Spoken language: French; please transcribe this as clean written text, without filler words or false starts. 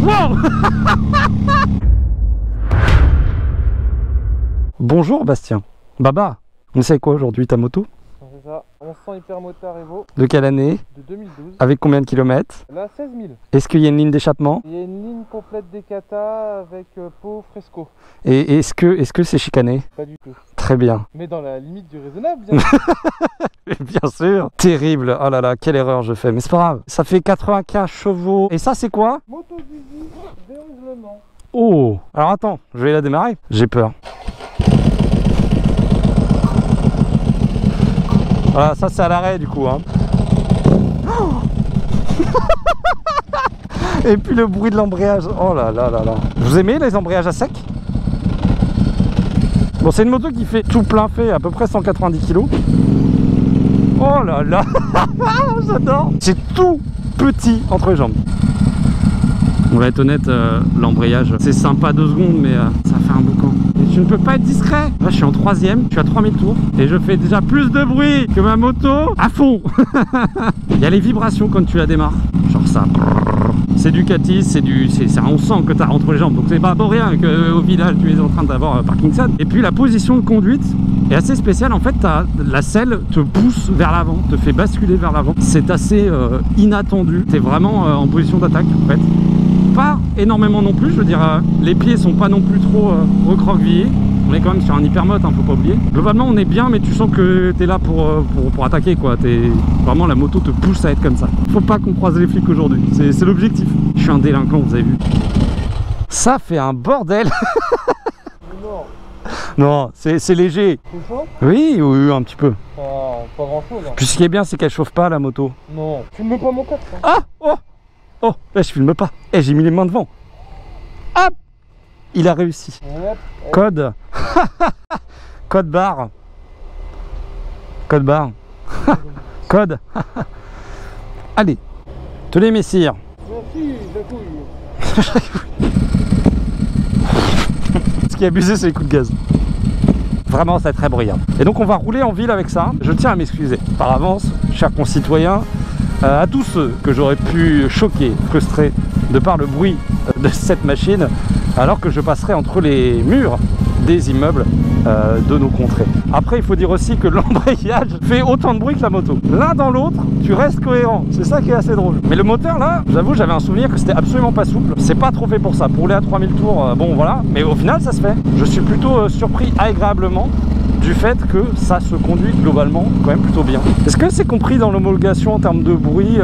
Wow. Bonjour Bastien. Baba, on sait quoi aujourd'hui ta moto? C'est ça, 1100 Hypermotard Evo. De quelle année? De 2012. Avec combien de kilomètres? Là, 16 000. Est-ce qu'il y a une ligne d'échappement? Il y a une ligne complète Decata avec pot fresco. Et est-ce que c'est chicané? Pas du tout. Très bien. Mais dans la limite du raisonnable, bien sûr. Bien sûr. Terrible. Oh là là, quelle erreur je fais. Mais c'est pas grave. Ça fait 95 chevaux. Et ça c'est quoi? Moto Guzzi, déongelement. Oh. Alors attends, je vais la démarrer. J'ai peur. Voilà, ça c'est à l'arrêt du coup. Hein. Et puis le bruit de l'embrayage. Oh là là là là. Vous aimez les embrayages à sec? Bon, c'est une moto qui fait tout plein fait, à peu près 190 kg. Oh là là. J'adore. C'est tout petit entre les jambes. On va être honnête, l'embrayage c'est sympa 2 secondes, mais ça fait un boucan. Et tu ne peux pas être discret. Là je suis en 3ème, je suis à 3000 tours et je fais déjà plus de bruit que ma moto à fond. Il y a les vibrations quand tu la démarres, genre ça. C'est Ducati, on sent que tu as entre les jambes, donc c'est pas pour rien qu'au village tu es en train d'avoir Parkinson. Et puis la position de conduite est assez spéciale, en fait la selle te pousse vers l'avant, te fait basculer vers l'avant. C'est assez inattendu, tu es vraiment en position d'attaque en fait. Pas énormément non plus, je veux dire, les pieds sont pas non plus trop recroquevillés. On est quand même sur un hypermote, hein, faut pas oublier. Globalement on est bien, mais tu sens que tu es là pour attaquer quoi. Vraiment la moto te pousse à être comme ça. Faut pas qu'on croise les flics aujourd'hui, c'est l'objectif. Je suis un délinquant, vous avez vu. Ça fait un bordel. Non, c'est léger. C'est ça? Oui, oui, un petit peu. Pas grand chose. Hein. Puis ce qui est bien, c'est qu'elle chauffe pas la moto. Non, filme pas mon coffre. Hein. Ah, oh, oh, là je filme pas. Eh, j'ai mis les mains devant. Hop, il a réussi. Hop. Code. Code barre. Code barre. Code. Allez, tenez messire. Merci, la couille. Ce qui est abusé, c'est les coups de gaz. Vraiment, c'est très bruyant. Et donc, on va rouler en ville avec ça. Je tiens à m'excuser par avance, chers concitoyens, à tous ceux que j'aurais pu choquer, frustrer de par le bruit de cette machine, alors que je passerai entre les murs des immeubles de nos contrées. Après, il faut dire aussi que l'embrayage fait autant de bruit que la moto. L'un dans l'autre, tu restes cohérent. C'est ça qui est assez drôle. Mais le moteur, là, j'avoue, j'avais un souvenir que c'était absolument pas souple. C'est pas trop fait pour ça. Pour rouler à 3000 tours, bon, voilà. Mais au final, ça se fait. Je suis plutôt surpris agréablement du fait que ça se conduit globalement quand même plutôt bien. Est-ce que c'est compris dans l'homologation en termes de bruit